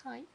はい。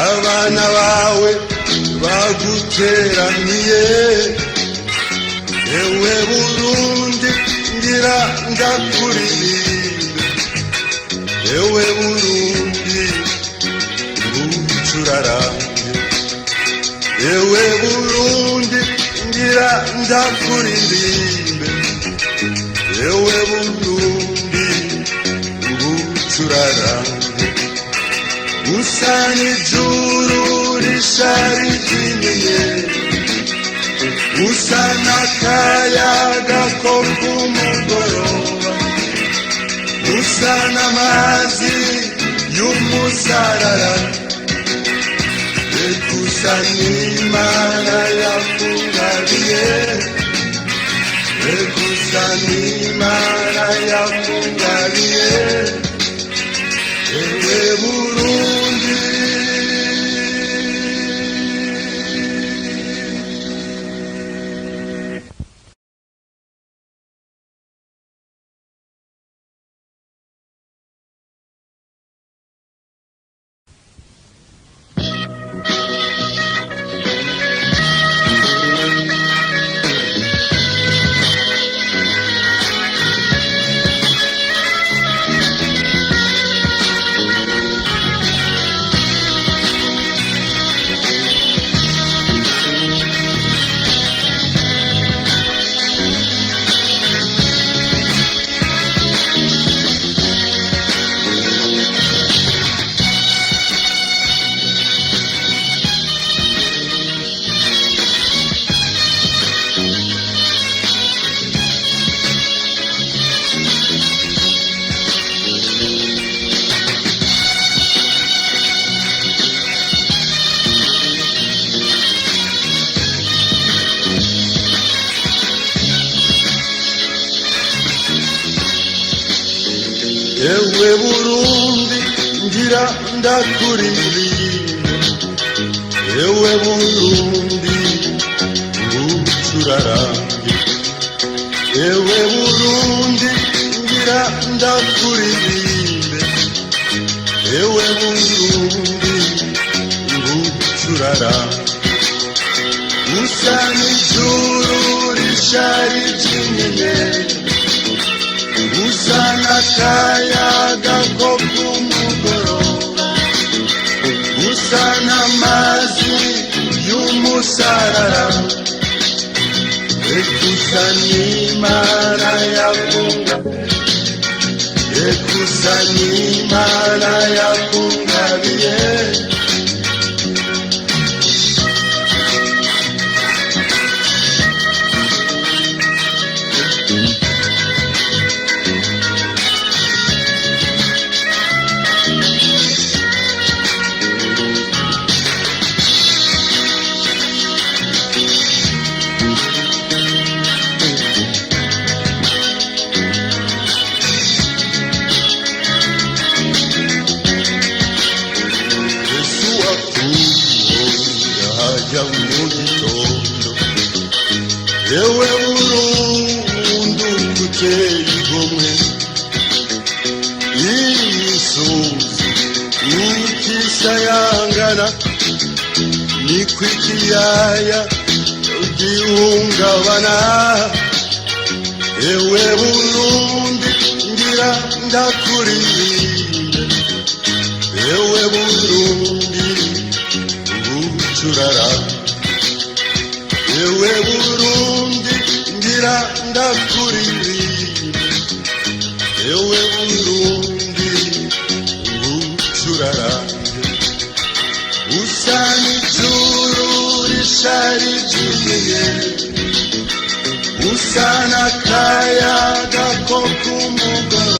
abana bawe baguteraniye ewe Burundi ngira ndakuririmbe ewe Burundi ngucurarange ewe Burundi ngira ndakuririmbe ewe Burundi ngucurarange usana ijuru risharijimiye usana akayaga ko kumugoroba usana amazi y'umusarara ekusana Imana yakungabiye ekusana Imana yakungabiye ewe Burundi ewe Burundi ngira ndakuririmbe ewe Burundi ngucurarange ewe Burundi ngira ndakuririmbe ewe Burundi ngucurarange usana ijuru risharijimiye usana akayaga ko kumugoroba usana amazi y'umusarara ekusana Imana yakungabiye ekusana Imana yakungabiye ewe Burundi uteye igomwe imisozi ukisayangana nikwikiyaya ugihungabana. Ewe Burundi ngira ndakuririmbe, ewe Burundi ngucurara, ewe Burundi ngira ndakuririmbe, ewe Burundi ngucurara. Usa n'ijuru risharijimiye, usa n'akayaga ko kumugoroba.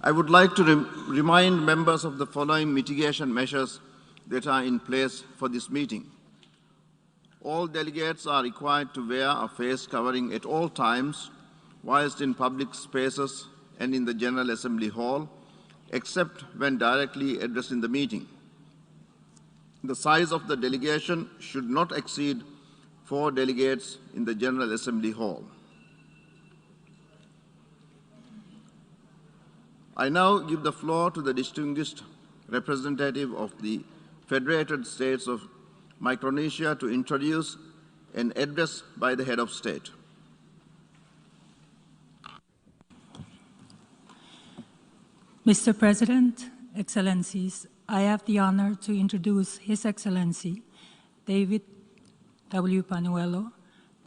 I would like to remind members of the following mitigation measures that are in place for this meeting. All delegates are required to wear a face covering at all times whilst in public spaces and in the General Assembly Hall, except when directly addressing the meeting. The size of the delegation should not exceed 4 delegates in the General Assembly Hall. I now give the floor to the distinguished representative of the Federated States of Micronesia to introduce an address by the head of state. Mr. President, Excellencies, I have the honor to introduce His Excellency David W. Panuelo,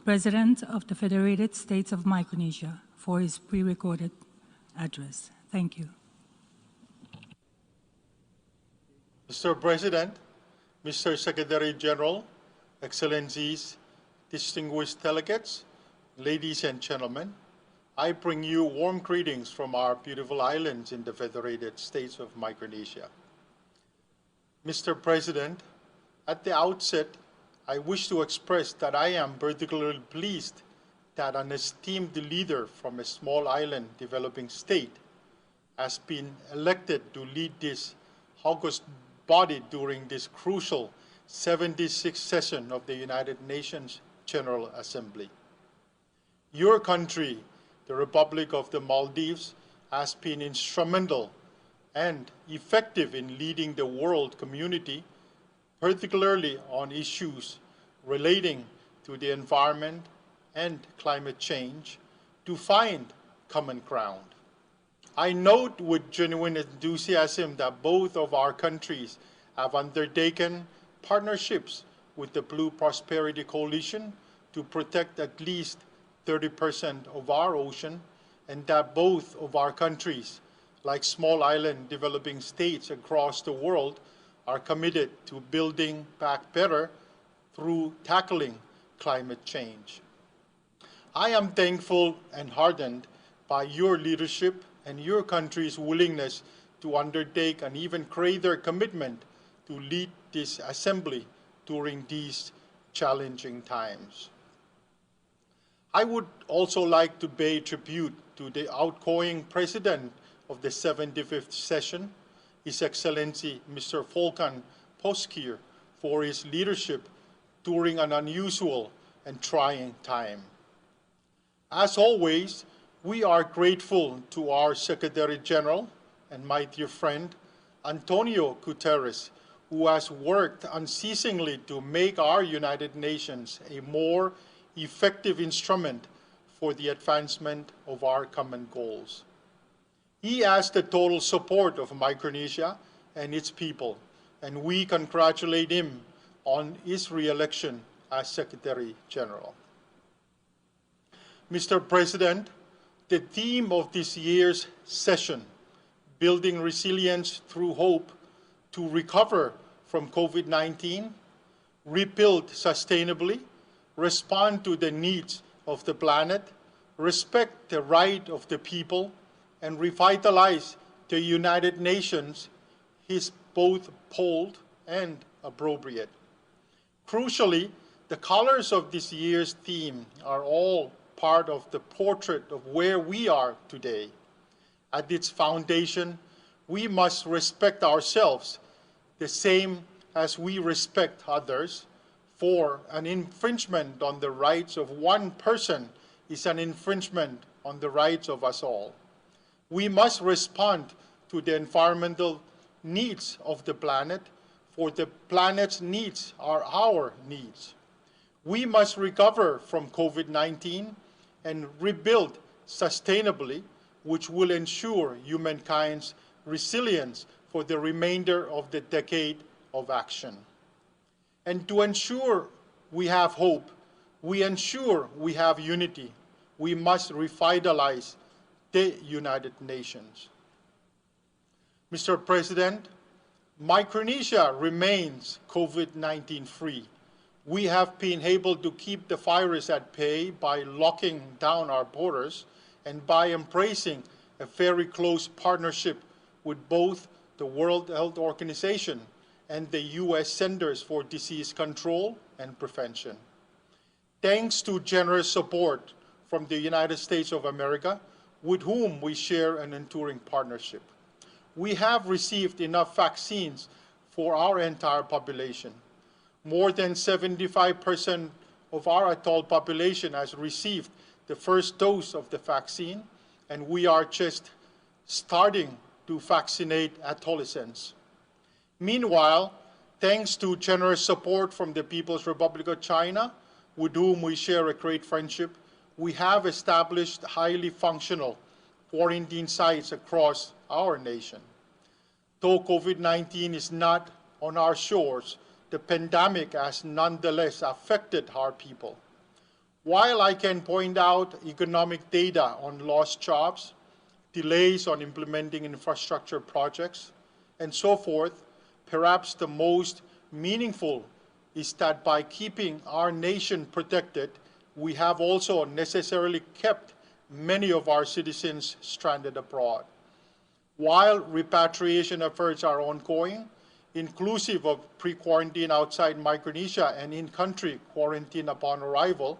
President of the Federated States of Micronesia, for his pre-recorded address. Thank you. Mr. President, Mr. Secretary General, Excellencies, distinguished delegates, ladies and gentlemen, I bring you warm greetings from our beautiful islands in the Federated States of Micronesia. Mr. President, at the outset, I wish to express that I am particularly pleased that an esteemed leader from a small island developing state has been elected to lead this august body during this crucial 76th session of the United Nations General Assembly. Your country, the Republic of the Maldives, has been instrumental and effective in leading the world community, particularly on issues relating to the environment and climate change, to find common ground. I note with genuine enthusiasm that both of our countries have undertaken partnerships with the Blue Prosperity Coalition to protect at least 30% of our ocean, and that both of our countries, like small island developing states across the world, are committed to building back better through tackling climate change. I am thankful and heartened by your leadership and your country's willingness to undertake an even greater commitment to lead this assembly during these challenging times. I would also like to pay tribute to the outgoing president of the 75th session, His Excellency Mr. Volkan Bozkır, for his leadership during an unusual and trying time. As always, we are grateful to our Secretary General and my dear friend, Antonio Guterres, who has worked unceasingly to make our United Nations a more effective instrument for the advancement of our common goals. He has the total support of Micronesia and its people and we congratulate him on his re-election as Secretary General. Mr. President, the theme of this year's session, Building Resilience Through Hope to Recover from COVID-19, Rebuild Sustainably, Respond to the Needs of the Planet, Respect the Right of the People, and Revitalize the United Nations is both bold and appropriate. Crucially, the colors of this year's theme are all part of the portrait of where we are today. At its foundation, we must respect ourselves the same as we respect others, for an infringement on the rights of one person is an infringement on the rights of us all. We must respond to the environmental needs of the planet, for the planet's needs are our needs. We must recover from COVID-19 and rebuild sustainably, which will ensure humankind's resilience for the remainder of the decade of action. And to ensure we have hope, we ensure we have unity, we must revitalize the United Nations. Mr. President, Micronesia remains COVID-19 free. We have been able to keep the virus at bay by locking down our borders and by embracing a very close partnership with both the World Health Organization and the U.S. Centers for Disease Control and Prevention. Thanks to generous support from the United States of America, with whom we share an enduring partnership, we have received enough vaccines for our entire population. More than 75% of our adult population has received the first dose of the vaccine, and we are just starting to vaccinate adolescents. Meanwhile, thanks to generous support from the People's Republic of China, with whom we share a great friendship, we have established highly functional quarantine sites across our nation. Though COVID-19 is not on our shores, the pandemic has nonetheless affected our people. While I can point out economic data on lost jobs, delays on implementing infrastructure projects, and so forth, perhaps the most meaningful is that by keeping our nation protected, we have also necessarily kept many of our citizens stranded abroad. While repatriation efforts are ongoing, inclusive of pre-quarantine outside Micronesia and in-country quarantine upon arrival,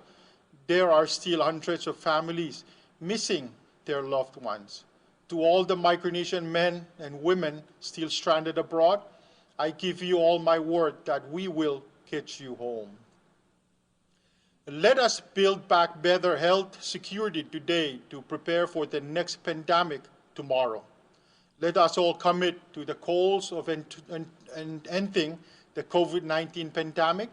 there are still hundreds of families missing their loved ones. To all the Micronesian men and women still stranded abroad, I give you all my word that we will get you home. Let us build back better health security today to prepare for the next pandemic tomorrow. Let us all commit to the goals of ending the COVID-19 pandemic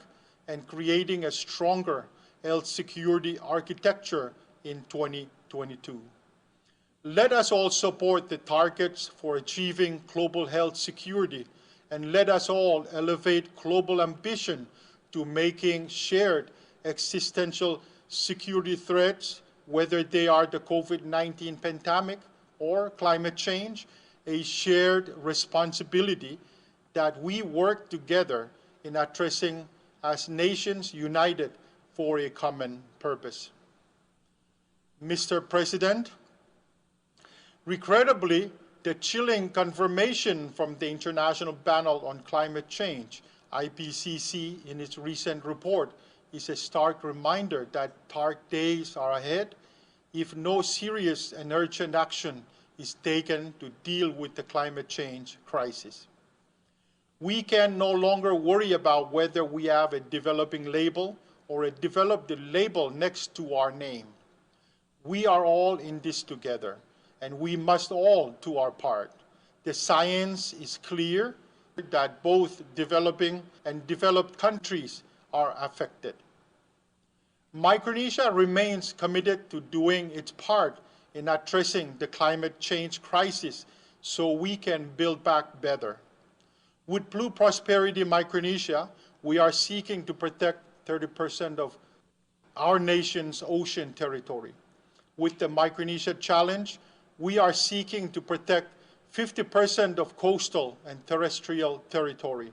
and creating a stronger health security architecture in 2022. Let us all support the targets for achieving global health security, and let us all elevate global ambition to making shared existential security threats, whether they are the COVID-19 pandemic or climate change, a shared responsibility that we work together in addressing as nations united for a common purpose. Mr. President, regrettably, the chilling confirmation from the International Panel on Climate Change, IPCC, in its recent report is a stark reminder that dark days are ahead if no serious and urgent action is taken to deal with the climate change crisis. We can no longer worry about whether we have a developing label or a developed label next to our name. We are all in this together, and we must all do our part. The science is clear that both developing and developed countries are affected. Micronesia remains committed to doing its part in addressing the climate change crisis so we can build back better. With Blue Prosperity Micronesia, we are seeking to protect 30% of our nation's ocean territory. With the Micronesia Challenge, we are seeking to protect 50% of coastal and terrestrial territory.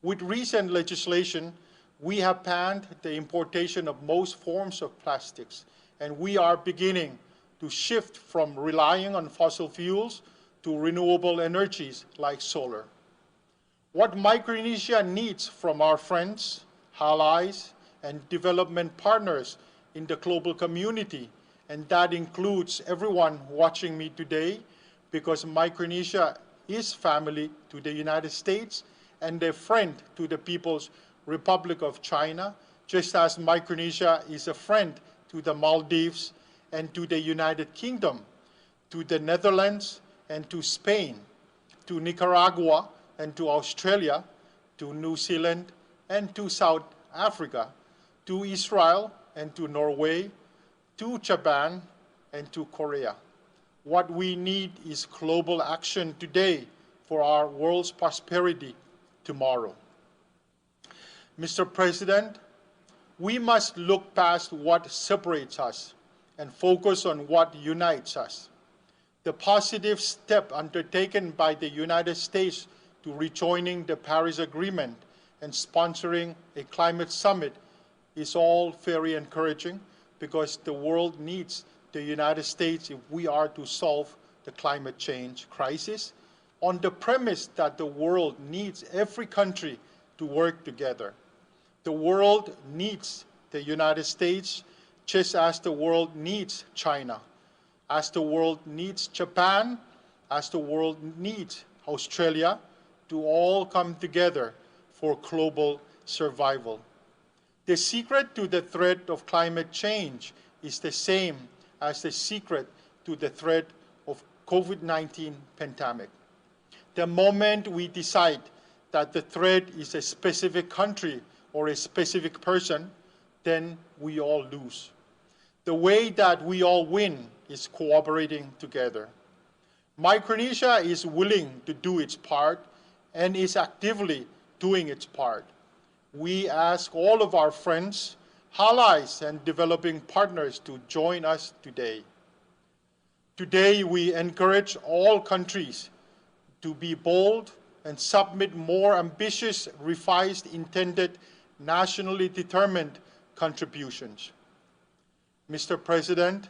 With recent legislation, we have banned the importation of most forms of plastics, and we are beginning to shift from relying on fossil fuels to renewable energies like solar. What Micronesia needs from our friends, allies, and development partners in the global community, and that includes everyone watching me today, because Micronesia is family to the United States and a friend to the People's Republic of China, just as Micronesia is a friend to the Maldives and to the United Kingdom, to the Netherlands and to Spain, to Nicaragua and to Australia, to New Zealand and to South Africa, to Israel and to Norway, to Japan and to Korea. What we need is global action today for our world's prosperity tomorrow. Mr. President, we must look past what separates us and focus on what unites us. The positive step undertaken by the United States to rejoining the Paris Agreement and sponsoring a climate summit is all very encouraging, because the world needs the United States if we are to solve the climate change crisis, on the premise that the world needs every country to work together. The world needs the United States just as the world needs China, as the world needs Japan, as the world needs Australia, to all come together for global survival. The secret to the threat of climate change is the same as the secret to the threat of COVID-19 pandemic. The moment we decide that the threat is a specific country or a specific person, then we all lose. The way that we all win is cooperating together. Micronesia is willing to do its part and is actively doing its part. We ask all of our friends, allies, and developing partners to join us today. Today, we encourage all countries to be bold and submit more ambitious, revised, intended, nationally determined contributions. Mr. President,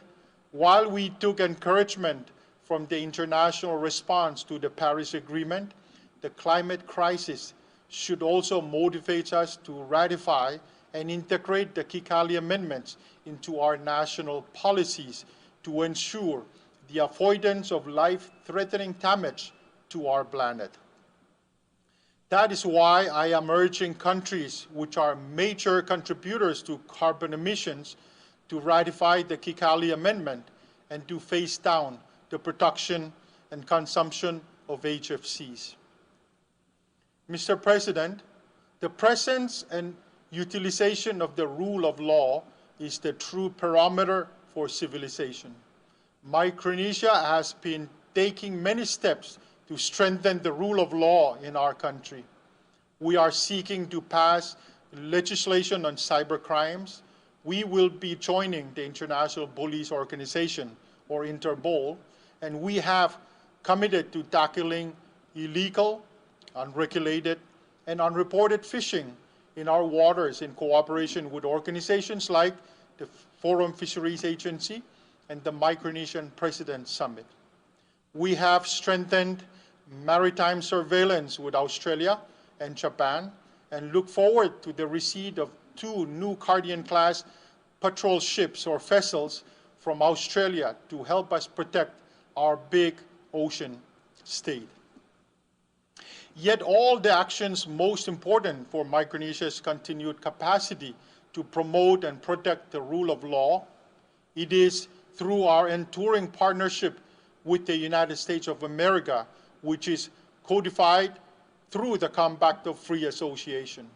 while we took encouragement from the international response to the Paris Agreement, the climate crisis should also motivate us to ratify and integrate the Kigali Amendments into our national policies to ensure the avoidance of life-threatening damage to our planet. That is why I am urging countries which are major contributors to carbon emissions to ratify the Kigali Amendment and to phase down the production and consumption of HFCs. Mr. President, the presence and utilization of the rule of law is the true parameter for civilization. Micronesia has been taking many steps to strengthen the rule of law in our country. We are seeking to pass legislation on cybercrimes. We will be joining the International Police Organization, or Interpol, and we have committed to tackling illegal, unregulated, and unreported fishing in our waters in cooperation with organizations like the Forum Fisheries Agency and the Micronesian President Summit. We have strengthened maritime surveillance with Australia and Japan and look forward to the receipt of 2 new Guardian-class patrol ships or vessels from Australia to help us protect our big ocean state. Yet all the actions most important for Micronesia's continued capacity to promote and protect the rule of law, it is through our enduring partnership with the United States of America, which is codified through the Compact of Free Association.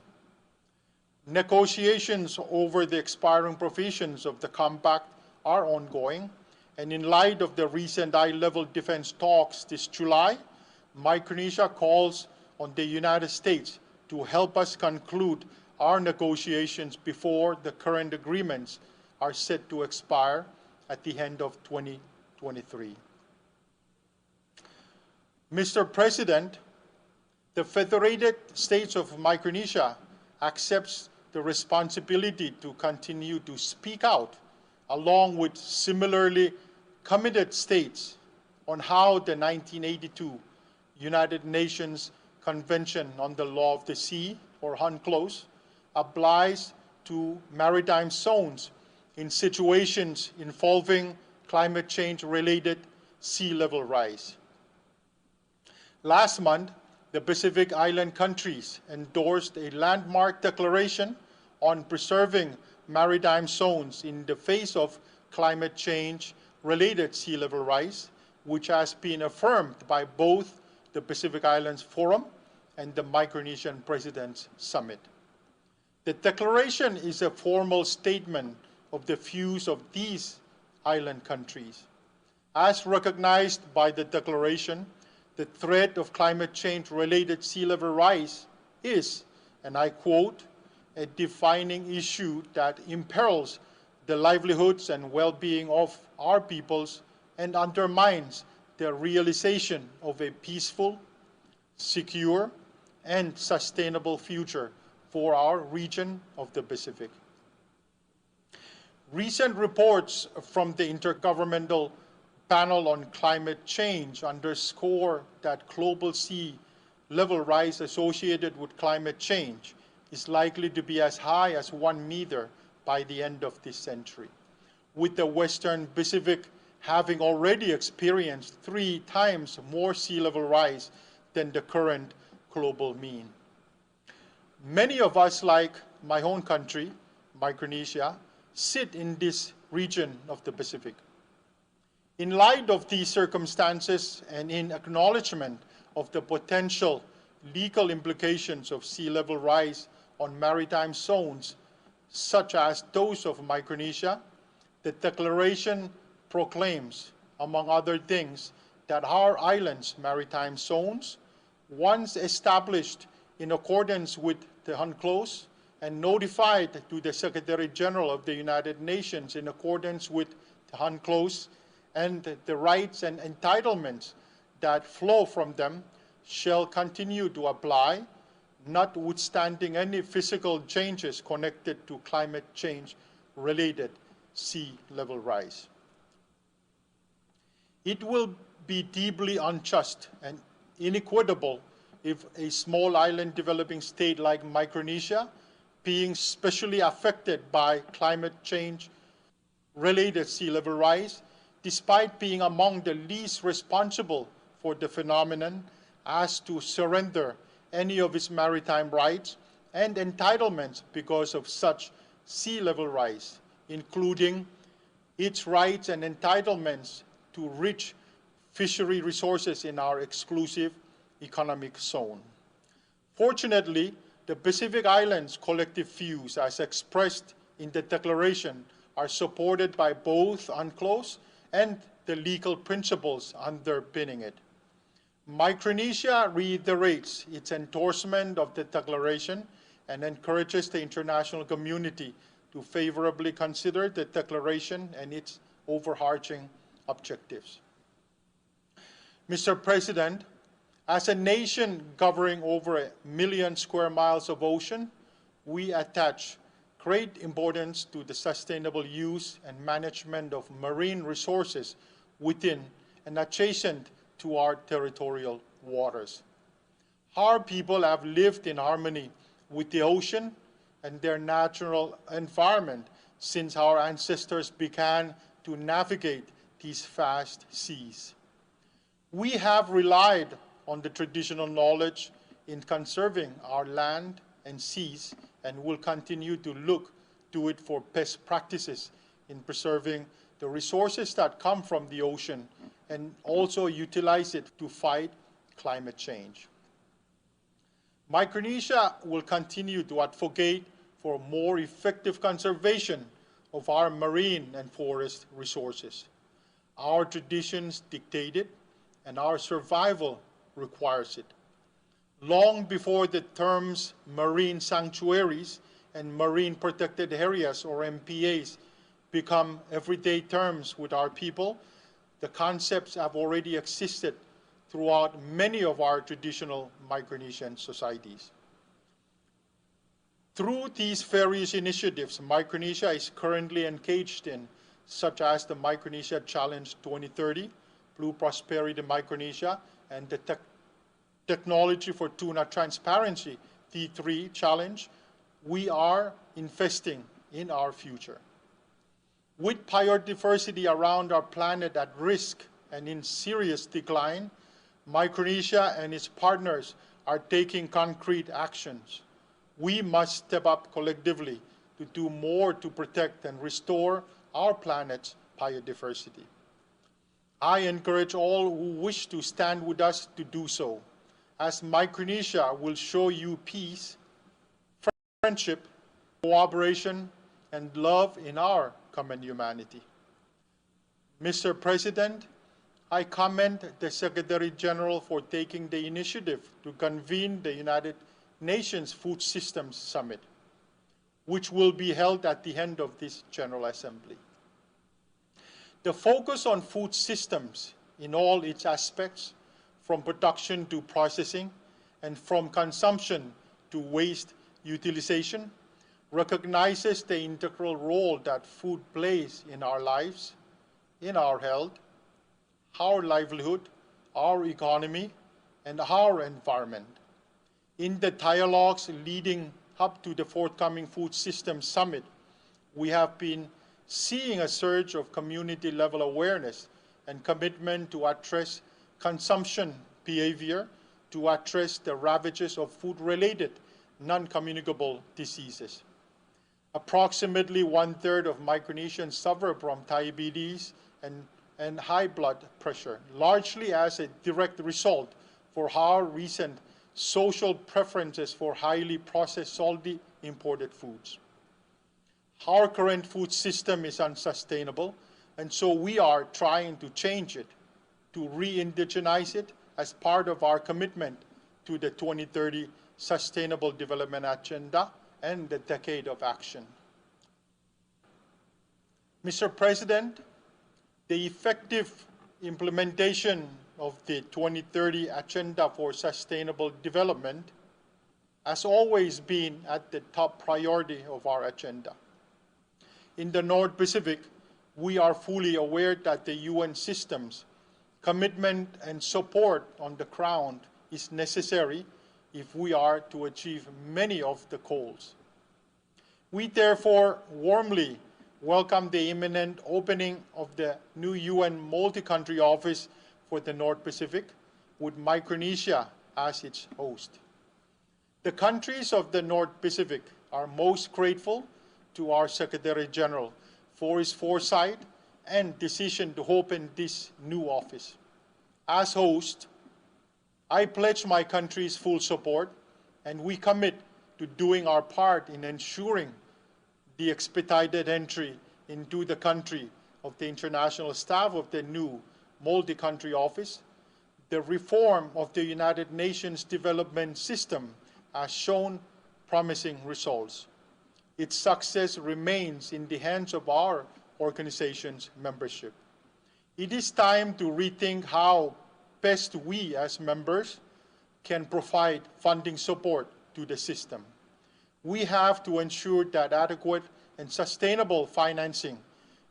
Negotiations over the expiring provisions of the Compact are ongoing, and in light of the recent high-level defense talks this July, Micronesia calls on the United States to help us conclude our negotiations before the current agreements are set to expire at the end of 2023. Mr. President, the Federated States of Micronesia accepts the responsibility to continue to speak out, along with similarly committed states, on how the 1982 United Nations Convention on the Law of the Sea, or UNCLOS, applies to maritime zones in situations involving climate change-related sea level rise. Last month, the Pacific Island countries endorsed a landmark declaration on preserving maritime zones in the face of climate change-related sea level rise, which has been affirmed by both the Pacific Islands Forum and the Micronesian Presidents Summit. The declaration is a formal statement of the views of these island countries. As recognized by the declaration, the threat of climate change-related sea level rise is, and I quote, a defining issue that imperils the livelihoods and well-being of our peoples and undermines the realization of a peaceful, secure, and sustainable future for our region of the Pacific. Recent reports from the Intergovernmental Panel on Climate Change underscore that global sea level rise associated with climate change is likely to be as high as 1 meter by the end of this century, with the Western Pacific having already experienced 3 times more sea level rise than the current global mean. Many of us, like my own country, Micronesia, sit in this region of the Pacific. In light of these circumstances and in acknowledgement of the potential legal implications of sea level rise on maritime zones, such as those of Micronesia, the declaration proclaims, among other things, that our islands' maritime zones, once established in accordance with the UNCLOS and notified to the Secretary General of the United Nations in accordance with the UNCLOS, and the rights and entitlements that flow from them shall continue to apply, notwithstanding any physical changes connected to climate change-related sea level rise. It will be deeply unjust and inequitable if a small island developing state like Micronesia, being specially affected by climate change-related sea level rise, despite being among the least responsible for the phenomenon, as to surrender any of its maritime rights and entitlements because of such sea level rise, including its rights and entitlements to rich fishery resources in our exclusive economic zone. Fortunately, the Pacific Islands' collective views, as expressed in the declaration, are supported by both UNCLOS and the legal principles underpinning it. Micronesia reiterates its endorsement of the declaration and encourages the international community to favorably consider the declaration and its overarching objectives. Mr. President, as a nation governing over 1 million square miles of ocean, we attach great importance to the sustainable use and management of marine resources within and adjacent to our territorial waters. Our people have lived in harmony with the ocean and their natural environment since our ancestors began to navigate these vast seas. We have relied on the traditional knowledge in conserving our land and seas, and will continue to look to it for best practices in preserving the resources that come from the ocean, and also utilize it to fight climate change. Micronesia will continue to advocate for more effective conservation of our marine and forest resources. Our traditions dictate it, and our survival requires it. Long before the terms marine sanctuaries and marine protected areas, or MPAs, become everyday terms with our people, the concepts have already existed throughout many of our traditional Micronesian societies. Through these various initiatives Micronesia is currently engaged in, such as the Micronesia Challenge 2030, Blue Prosperity Micronesia, and the Technology for Tuna Transparency, T3 Challenge, we are investing in our future. With biodiversity around our planet at risk and in serious decline, Micronesia and its partners are taking concrete actions. We must step up collectively to do more to protect and restore our planet's biodiversity. I encourage all who wish to stand with us to do so, as Micronesia will show you peace, friendship, cooperation, and love in our common humanity. Mr. President, I commend the Secretary General for taking the initiative to convene the United Nations Food Systems Summit, which will be held at the end of this General Assembly. The focus on food systems in all its aspects, from production to processing, and from consumption to waste utilization, recognizes the integral role that food plays in our lives, in our health, our livelihood, our economy, and our environment. In the dialogues leading up to the forthcoming Food Systems Summit, we have been seeing a surge of community-level awareness and commitment to address consumption behavior, to address the ravages of food-related non-communicable diseases. Approximately 1/3 of Micronesians suffer from diabetes and high blood pressure, largely as a direct result for our recent social preferences for highly processed, salty, imported foods. Our current food system is unsustainable, and so we are trying to change it, to re-indigenize it as part of our commitment to the 2030 Sustainable Development Agenda and the Decade of Action. Mr. President, the effective implementation of the 2030 Agenda for Sustainable Development has always been at the top priority of our agenda. In the North Pacific, we are fully aware that the UN system's commitment and support on the ground is necessary if we are to achieve many of the goals. We therefore warmly welcome the imminent opening of the new UN multi-country office for the North Pacific, with Micronesia as its host. The countries of the North Pacific are most grateful to our Secretary General for his foresight and decision to open this new office. As host, I pledge my country's full support, and we commit to doing our part in ensuring the expedited entry into the country of the international staff of the new multi-country office. The reform of the United Nations development system has shown promising results. Its success remains in the hands of our organization's membership. It is time to rethink how best we as members can provide funding support to the system. We have to ensure that adequate and sustainable financing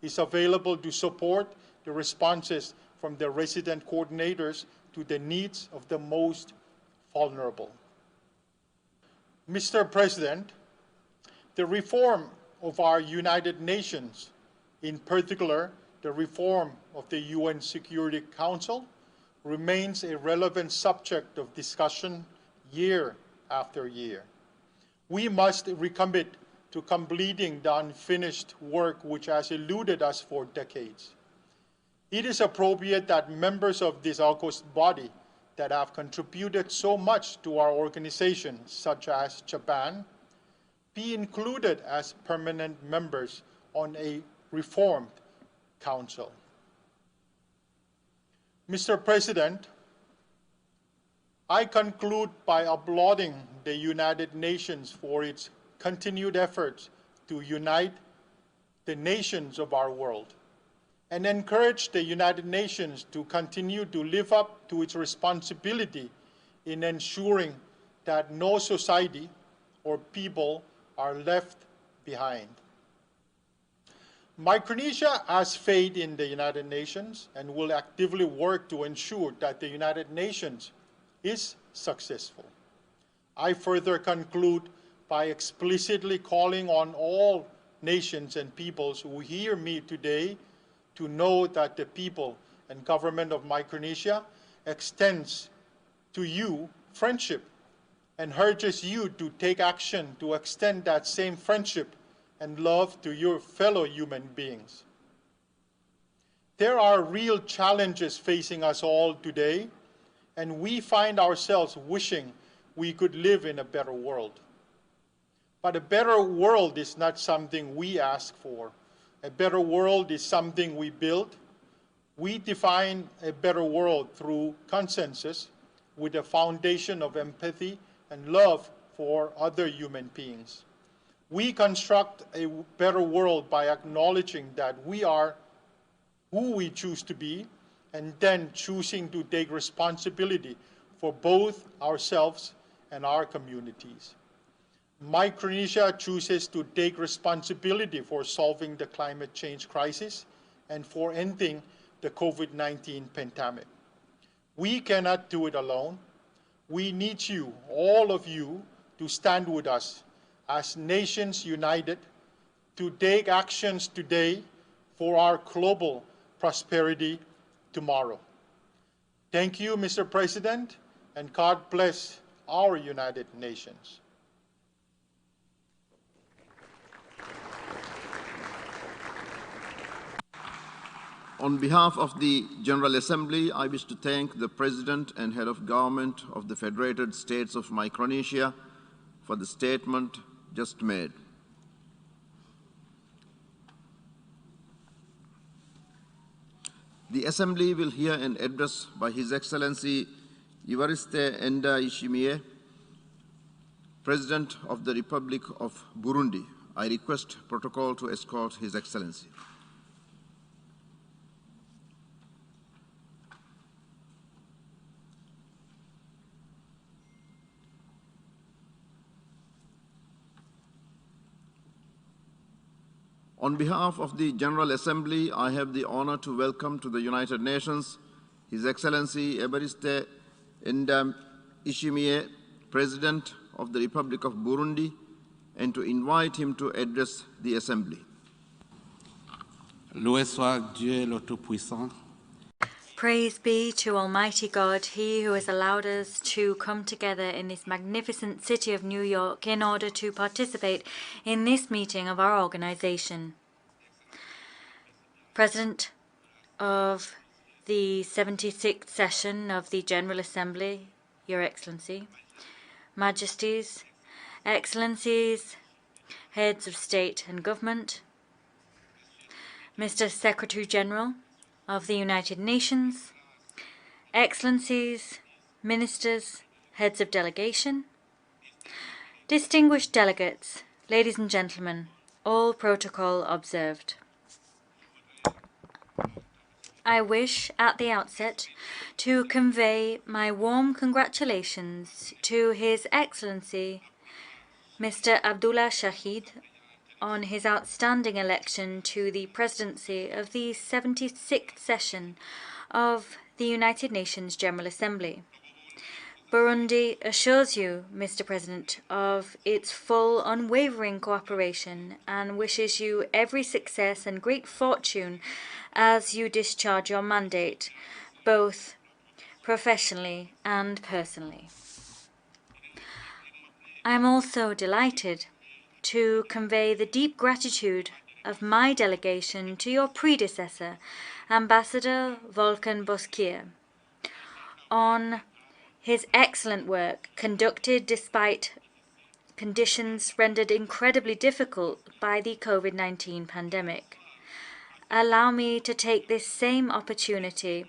is available to support the responses from the resident coordinators to the needs of the most vulnerable. Mr. President, the reform of our United Nations, in particular the reform of the UN Security Council, remains a relevant subject of discussion year after year. We must recommit to completing the unfinished work which has eluded us for decades. It is appropriate that members of this august body that have contributed so much to our organization, such as Japan, be included as permanent members on a reformed council. Mr. President, I conclude by applauding the United Nations for its continued efforts to unite the nations of our world and encourage the United Nations to continue to live up to its responsibility in ensuring that no society or people are left behind. Micronesia has faith in the United Nations and will actively work to ensure that the United Nations is successful. I further conclude by explicitly calling on all nations and peoples who hear me today to know that the people and government of Micronesia extends to you friendship and urges you to take action to extend that same friendship and love to your fellow human beings. There are real challenges facing us all today, and we find ourselves wishing we could live in a better world. But a better world is not something we ask for. A better world is something we build. We define a better world through consensus with a foundation of empathy and love for other human beings. We construct a better world by acknowledging that we are who we choose to be and then choosing to take responsibility for both ourselves and our communities. Micronesia chooses to take responsibility for solving the climate change crisis and for ending the COVID-19 pandemic. We cannot do it alone. We need you, all of you, to stand with us as nations united to take actions today for our global prosperity tomorrow. Thank you, Mr. President, and God bless our United Nations. On behalf of the General Assembly, I wish to thank the President and Head of Government of the Federated States of Micronesia for the statement just made. The Assembly will hear an address by His Excellency Evariste NDAYISHIMIYE, President of the Republic of Burundi. I request protocol to escort His Excellency. On behalf of the General Assembly, I have the honor to welcome to the United Nations His Excellency Evariste NDAYISHIMIYE, President of the Republic of Burundi, and to invite him to address the Assembly. Loué soit Dieu le Tout-Puissant. Praise be to Almighty God, He who has allowed us to come together in this magnificent city of New York in order to participate in this meeting of our organization. President of the 76th session of the General Assembly, Your Excellency, Majesties, Excellencies, Heads of State and Government, Mr. Secretary General of the United Nations, Excellencies, Ministers, Heads of Delegation, distinguished delegates, ladies and gentlemen, all protocol observed. I wish at the outset to convey my warm congratulations to His Excellency Mr. Abdullah Shahid on his outstanding election to the presidency of the 76th session of the United Nations General Assembly. Burundi assures you, Mr. President, of its full, unwavering cooperation and wishes you every success and great fortune as you discharge your mandate, both professionally and personally. I am also delighted to convey the deep gratitude of my delegation to your predecessor, Ambassador Volkan Bozkır, on his excellent work conducted despite conditions rendered incredibly difficult by the COVID-19 pandemic. allow me to take this same opportunity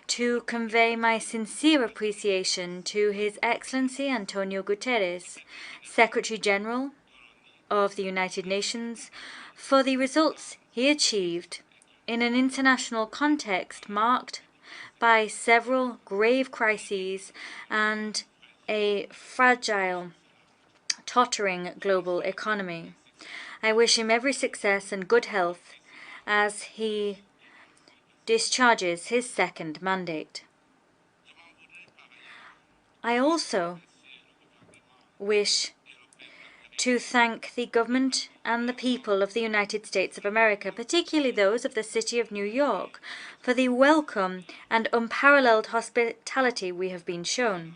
to convey my sincere appreciation to His Excellency Antonio Guterres, Secretary General of the United Nations, for the results he achieved in an international context marked by several grave crises and a fragile, tottering global economy. I wish him every success and good health as he discharges his second mandate. I also wish to thank the government and the people of the United States of America, particularly those of the City of New York, for the welcome and unparalleled hospitality we have been shown.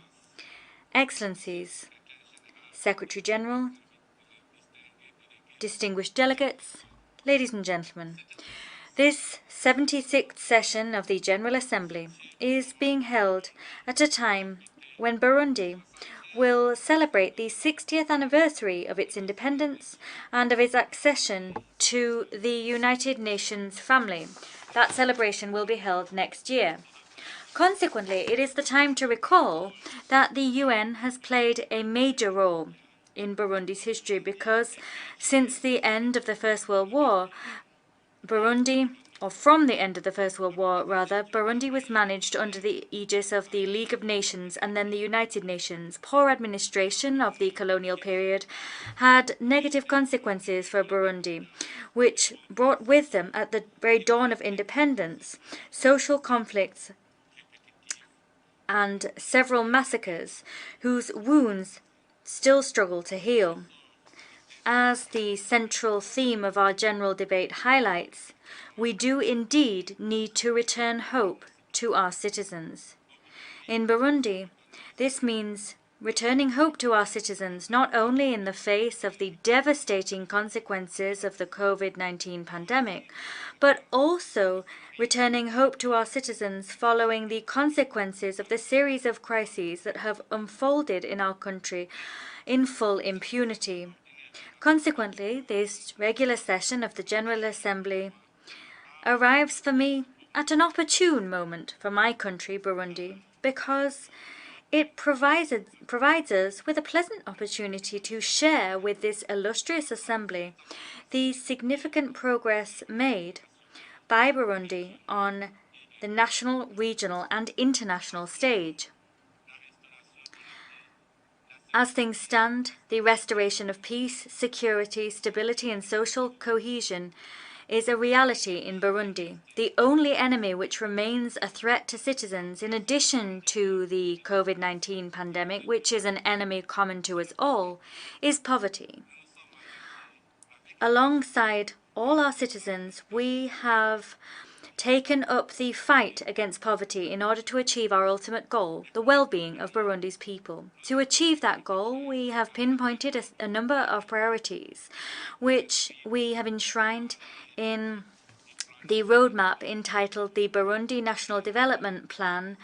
Excellencies, Secretary General, distinguished delegates, ladies and gentlemen, this 76th session of the General Assembly is being held at a time when Burundi will celebrate the 60th anniversary of its independence and of its accession to the United Nations family. That celebration will be held next year. Consequently, it is the time to recall that the UN has played a major role in Burundi's history because since the end of the First World War, from the end of the First World War, Burundi was managed under the aegis of the League of Nations and then the United Nations. Poor administration of the colonial period had negative consequences for Burundi, which brought with them, at the very dawn of independence, social conflicts and several massacres whose wounds still struggle to heal. As the central theme of our general debate highlights, we do indeed need to return hope to our citizens. In Burundi, this means returning hope to our citizens not only in the face of the devastating consequences of the COVID-19 pandemic, but also returning hope to our citizens following the consequences of the series of crises that have unfolded in our country in full impunity. Consequently, this regular session of the General Assembly arrives for me at an opportune moment for my country, Burundi, because it provides us with a pleasant opportunity to share with this illustrious assembly the significant progress made by Burundi on the national, regional, and international stage. As things stand, the restoration of peace, security, stability, and social cohesion is a reality in Burundi. The only enemy which remains a threat to citizens, in addition to the COVID-19 pandemic, which is an enemy common to us all, is poverty. Alongside all our citizens, we have taken up the fight against poverty in order to achieve our ultimate goal, the well-being of Burundi's people. To achieve that goal, we have pinpointed a number of priorities, which we have enshrined in the roadmap entitled the Burundi National Development Plan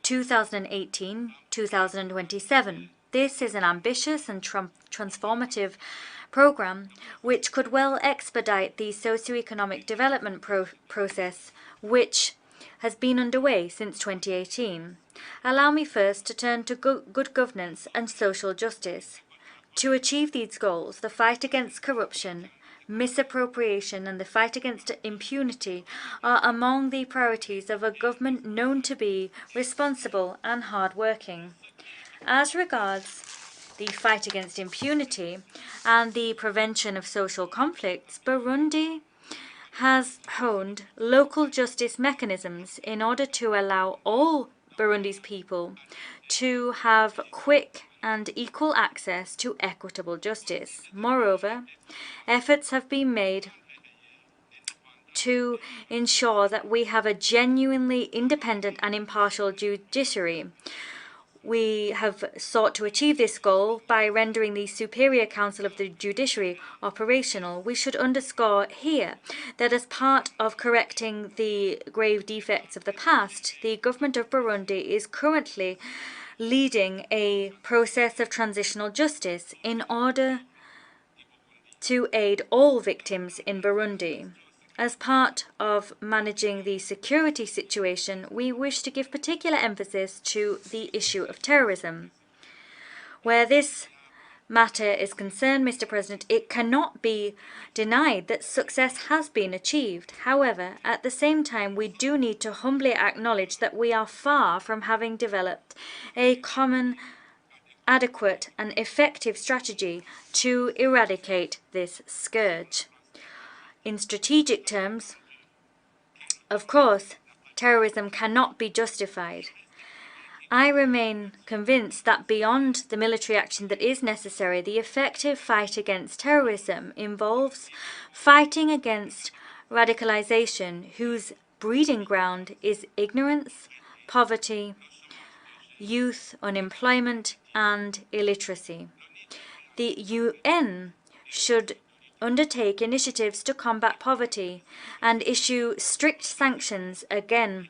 2018-2027. This is an ambitious and transformative program which could well expedite the socio-economic development process which has been underway since 2018. Allow me first to turn to good governance and social justice. To achieve these goals, the fight against corruption, misappropriation, and the fight against impunity are among the priorities of a government known to be responsible and hard-working. As regards the fight against impunity and the prevention of social conflicts, Burundi has honed local justice mechanisms in order to allow all Burundi's people to have quick and equal access to equitable justice. Moreover, efforts have been made to ensure that we have a genuinely independent and impartial judiciary. We have sought to achieve this goal by rendering the Superior Council of the Judiciary operational. We should underscore here that as part of correcting the grave defects of the past, the government of Burundi is currently leading a process of transitional justice in order to aid all victims in Burundi. As part of managing the security situation, we wish to give particular emphasis to the issue of terrorism. Where this matter is concerned, Mr. President, it cannot be denied that success has been achieved. However, at the same time, we do need to humbly acknowledge that we are far from having developed a common, adequate and effective strategy to eradicate this scourge. In strategic terms, of course, terrorism cannot be justified. I remain convinced that beyond the military action that is necessary, the effective fight against terrorism involves fighting against radicalization whose breeding ground is ignorance, poverty, youth unemployment, and illiteracy. The UN should undertake initiatives to combat poverty and issue strict sanctions against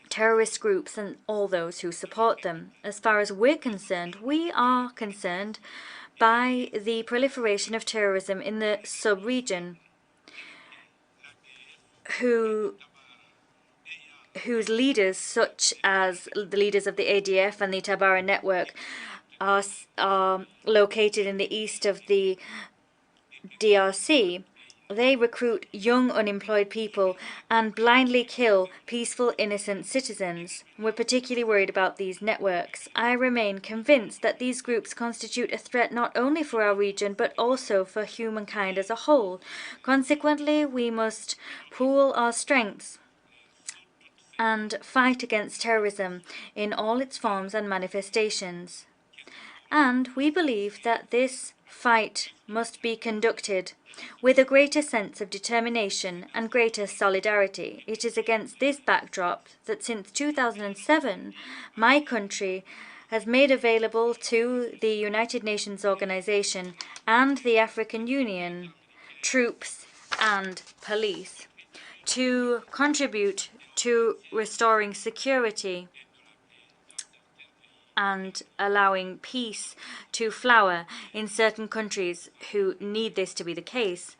terrorist groups and all those who support them. As far as we're concerned, we are concerned by the proliferation of terrorism in the sub-region, whose leaders, such as the leaders of the ADF and the Tabara network, are located in the east of the DRC. They recruit young unemployed people and blindly kill peaceful innocent citizens. We're particularly worried about these networks. I remain convinced that these groups constitute a threat not only for our region but also for humankind as a whole. Consequently, we must pool our strengths and fight against terrorism in all its forms and manifestations. And we believe that this fight must be conducted with a greater sense of determination and greater solidarity. It is against this backdrop that since 2007, my country has made available to the United Nations Organization and the African Union troops and police to contribute to restoring security and allowing peace to flower in certain countries who need this to be the case,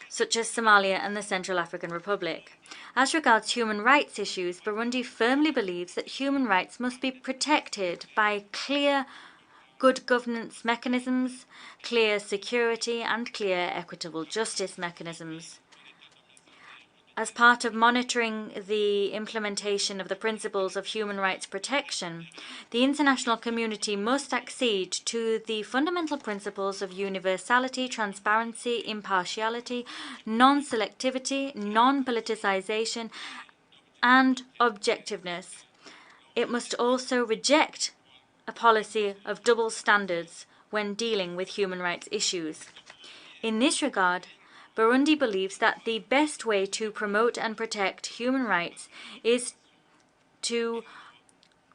such as Somalia and the Central African Republic. As regards human rights issues, Burundi firmly believes that human rights must be protected by clear good governance mechanisms, clear security, and clear equitable justice mechanisms. As part of monitoring the implementation of the principles of human rights protection, the international community must accede to the fundamental principles of universality, transparency, impartiality, non-selectivity, non-politicization, and objectiveness. It must also reject a policy of double standards when dealing with human rights issues. In this regard, Burundi believes that the best way to promote and protect human rights is to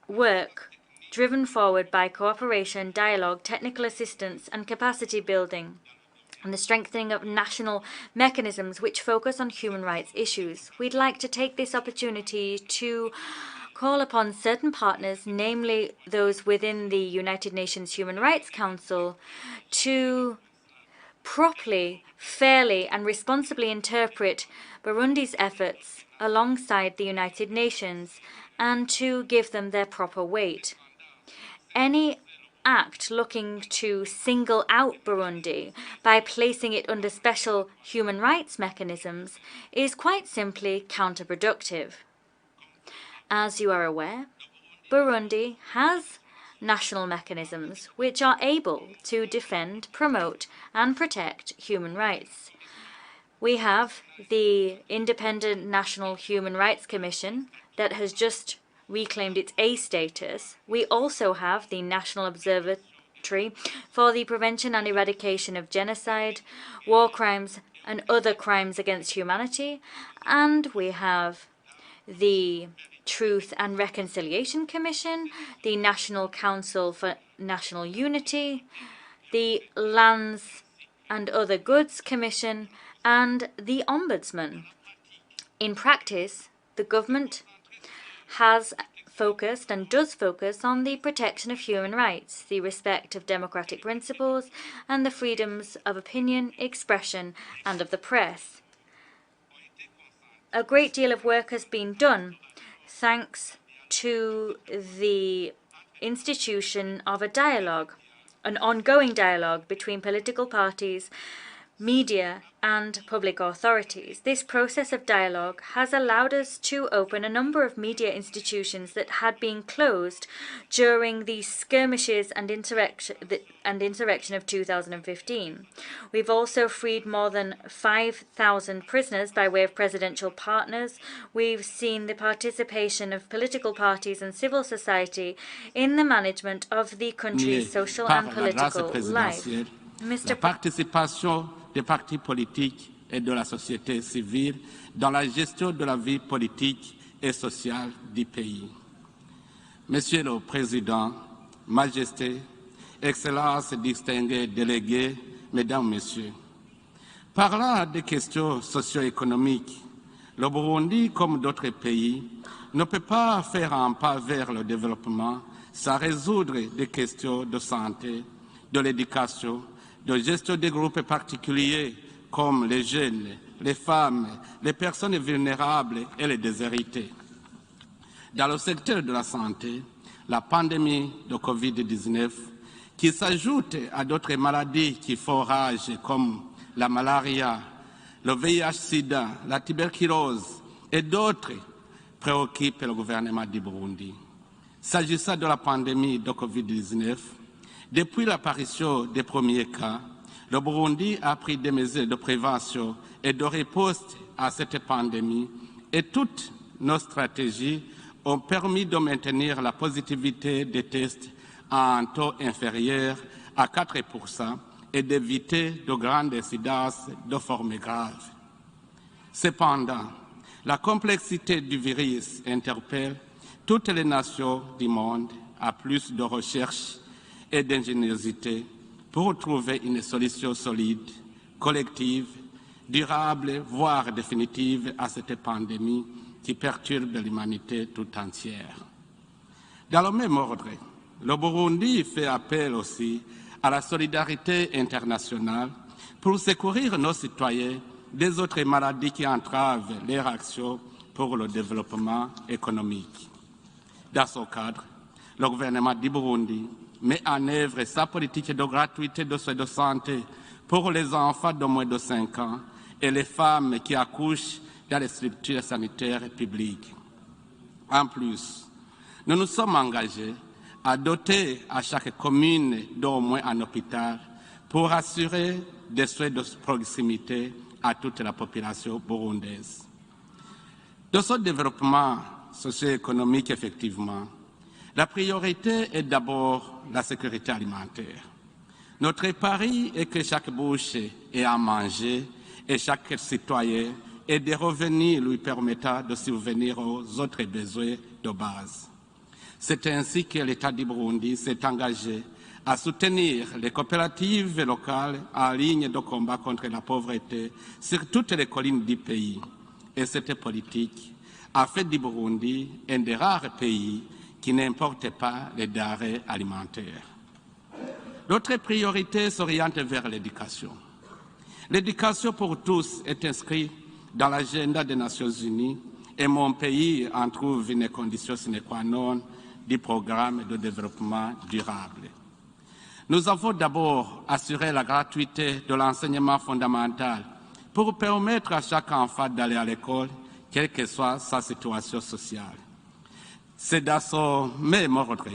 work driven forward by cooperation, dialogue, technical assistance, and capacity building, and the strengthening of national mechanisms which focus on human rights issues. We'd like to take this opportunity to call upon certain partners, namely those within the United Nations Human Rights Council, to properly, fairly, and responsibly interpret Burundi's efforts alongside the United Nations and to give them their proper weight. Any act looking to single out Burundi by placing it under special human rights mechanisms is quite simply counterproductive. As you are aware, Burundi has national mechanisms which are able to defend, promote, and protect human rights. We have the Independent National Human Rights Commission that has just reclaimed its A status. We also have the National Observatory for the Prevention and Eradication of Genocide, War Crimes, and Other Crimes Against Humanity. And we have the Truth and Reconciliation Commission, the National Council for National Unity, the Lands and Other Goods Commission, and the Ombudsman. In practice, the government has focused and does focus on the protection of human rights, the respect of democratic principles, and the freedoms of opinion, expression, and of the press. a great deal of work has been done thanks to the institution of a dialogue, an ongoing dialogue between political parties, media, and public authorities. This process of dialogue has allowed us to open a number of media institutions that had been closed during the skirmishes and insurrection of 2015. We've also freed more than 5,000 prisoners by way of presidential partners. We've seen the participation of political parties and civil society in the management of the country's social and political life. La participation des partis politiques et de la société civile dans la gestion de la vie politique et sociale du pays. Monsieur le Président, Majesté, Excellences, distingués délégués, Mesdames, Messieurs, parlant des questions socio-économiques, le Burundi, comme d'autres pays, ne peut pas faire un pas vers le développement sans résoudre des questions de santé, de l'éducation, de gestion des groupes particuliers comme les jeunes, les femmes, les personnes vulnérables et les déshérités. Dans le secteur de la santé, la pandémie de Covid-19, qui s'ajoute à d'autres maladies qui font rage comme la malaria, le VIH-Sida, la tuberculose et d'autres, préoccupent le gouvernement du Burundi. S'agissant de la pandémie de Covid-19, depuis l'apparition des premiers cas, le Burundi a pris des mesures de prévention et de riposte à cette pandémie et toutes nos stratégies ont permis de maintenir la positivité des tests à un taux inférieur à 4% et d'éviter de grandes incidences de formes graves. Cependant, la complexité du virus interpelle toutes les nations du monde à plus de recherche et d'ingéniosité pour trouver une solution solide, collective, durable, voire définitive à cette pandémie qui perturbe l'humanité tout entière. Dans le même ordre, le Burundi fait appel aussi à la solidarité internationale pour secourir nos citoyens des autres maladies qui entravent leur action pour le développement économique. Dans ce cadre, le gouvernement du Burundi met en œuvre sa politique de gratuité de soins de santé pour les enfants de moins de 5 ans et les femmes qui accouchent dans les structures sanitaires publiques. En plus, nous nous sommes engagés à doter à chaque commune d'au moins un hôpital pour assurer des soins de proximité à toute la population burundaise. De ce développement socio-économique, effectivement, la priorité est d'abord la sécurité alimentaire. Notre pari est que chaque bouche ait à manger et chaque citoyen ait des revenus lui permettant de subvenir aux autres besoins de base. C'est ainsi que l'État du Burundi s'est engagé à soutenir les coopératives locales en ligne de combat contre la pauvreté sur toutes les collines du pays. Et cette politique a fait du Burundi un des rares pays qui n'importe pas les denrées alimentaires. L'autre priorité s'oriente vers l'éducation. L'éducation pour tous est inscrite dans l'agenda des Nations Unies et mon pays en trouve une condition sine qua non du programme de développement durable. Nous avons d'abord assuré la gratuité de l'enseignement fondamental pour permettre à chaque enfant d'aller à l'école, quelle que soit sa situation sociale. C'est dans ce même ordre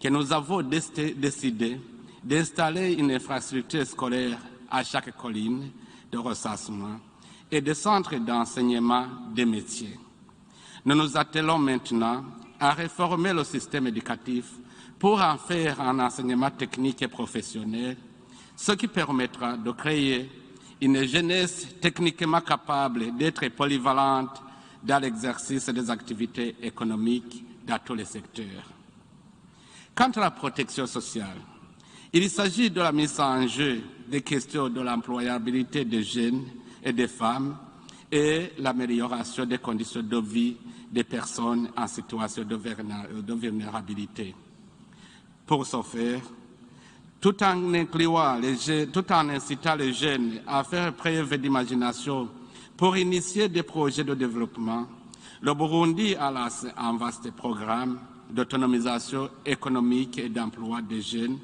que nous avons décidé d'installer une infrastructure scolaire à chaque colline de recensement et des centres d'enseignement des métiers. Nous nous attelons maintenant à réformer le système éducatif pour en faire un enseignement technique et professionnel, ce qui permettra de créer une jeunesse techniquement capable d'être polyvalente dans l'exercice des activités économiques dans tous les secteurs. Quant à la protection sociale, il s'agit de la mise en jeu des questions de l'employabilité des jeunes et des femmes et l'amélioration des conditions de vie des personnes en situation de vulnérabilité. Pour ce faire, tout en incitant les jeunes à faire preuve d'imagination Pour initier des projets de développement, le Burundi a lancé un vaste programme d'autonomisation économique et d'emploi des jeunes,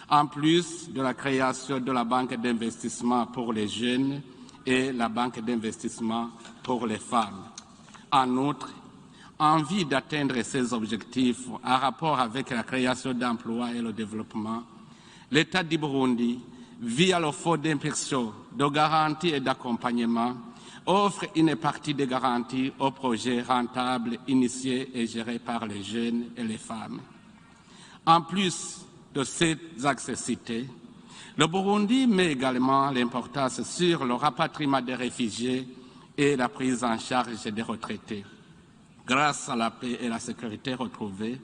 en plus de la création de la banque d'investissement pour les jeunes et la banque d'investissement pour les femmes. En outre, en vue d'atteindre ces objectifs en rapport avec la création d'emplois et le développement, l'État du Burundi, via le fonds d'impulsion, de garantie et d'accompagnement, offre une partie des garanties aux projets rentables initiés et gérés par les jeunes et les femmes. En plus de ces axes cités, le Burundi met également l'importance sur le rapatriement des réfugiés et la prise en charge des retraités. Grâce à la paix et la sécurité retrouvées,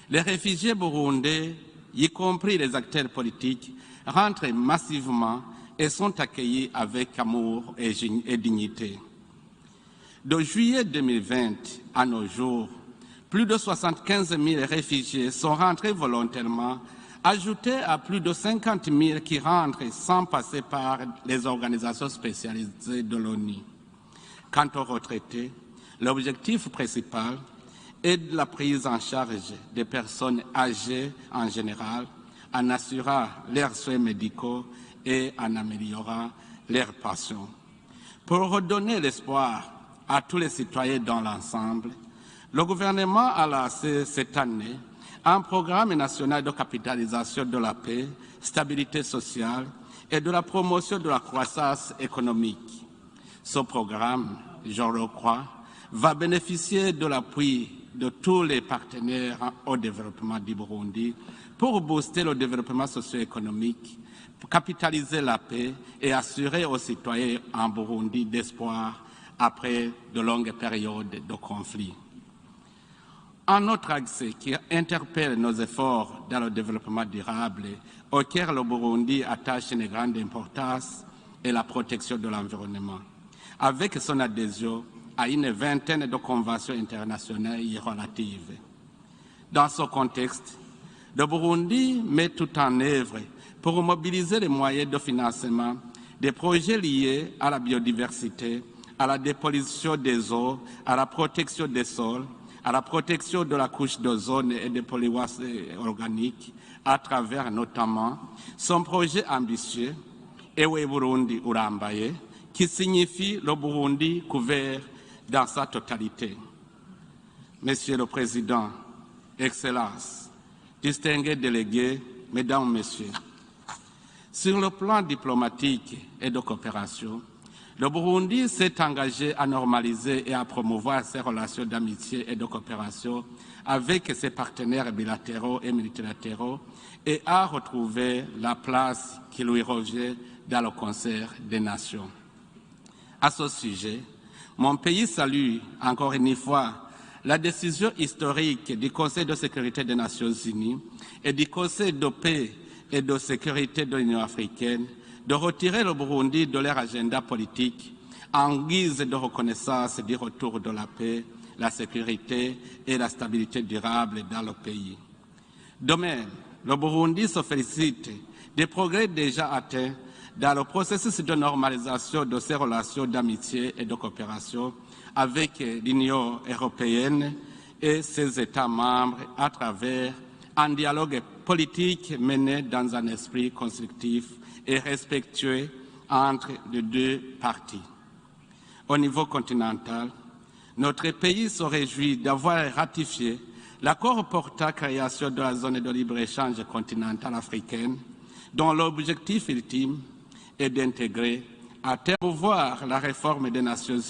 les réfugiés burundais, y compris les acteurs politiques, rentrent massivement et sont accueillis avec amour et dignité. De juillet 2020 à nos jours, plus de 75 000 réfugiés sont rentrés volontairement, ajoutés à plus de 50 000 qui rentrent sans passer par les organisations spécialisées de l'ONU. Quant aux retraités, l'objectif principal est la prise en charge des personnes âgées en général, en assurant leurs soins médicaux et en améliorant leurs pensions. Pour redonner l'espoir à tous les citoyens dans l'ensemble, le gouvernement a lancé cette année un programme national de capitalisation de la paix, stabilité sociale et de la promotion de la croissance économique. Ce programme, je le crois, va bénéficier de l'appui de tous les partenaires au développement du Burundi pour booster le développement socio-économique, capitaliser la paix et assurer aux citoyens en Burundi d'espoir après de longues périodes de conflit. Un autre axe qui interpelle nos efforts dans le développement durable, auquel le Burundi attache une grande importance, est la protection de l'environnement, avec son adhésion à une vingtaine de conventions internationales y relatives. Dans ce contexte, le Burundi met tout en œuvre pour mobiliser les moyens de financement des projets liés à la biodiversité, à la dépollution des eaux, à la protection des sols, à la protection de la couche d'ozone et des polluants organiques, à travers notamment son projet ambitieux Ewe Burundi Urambaye, qui signifie le Burundi couvert dans sa totalité. Monsieur le Président, Excellences, distingués délégués, Mesdames, Messieurs, sur le plan diplomatique et de coopération, le Burundi s'est engagé à normaliser et à promouvoir ses relations d'amitié et de coopération avec ses partenaires bilatéraux et multilatéraux et à retrouver la place qui lui revient dans le concert des nations. À ce sujet, mon pays salue encore une fois la décision historique du Conseil de sécurité des Nations Unies et du Conseil de paix et de sécurité de l'Union africaine de retirer le Burundi de leur agenda politique en guise de reconnaissance du retour de la paix, la sécurité et la stabilité durable dans le pays. De même, le Burundi se félicite des progrès déjà atteints dans le processus de normalisation de ses relations d'amitié et de coopération avec l'Union européenne et ses États membres à travers un dialogue politique mené dans un esprit constructif et respectueux entre les deux parties. Au niveau continental, notre pays se réjouit d'avoir ratifié l'accord portant création de la zone de libre-échange continentale africaine, dont l'objectif ultime est d'intégrer à terme la réforme des Nations Unies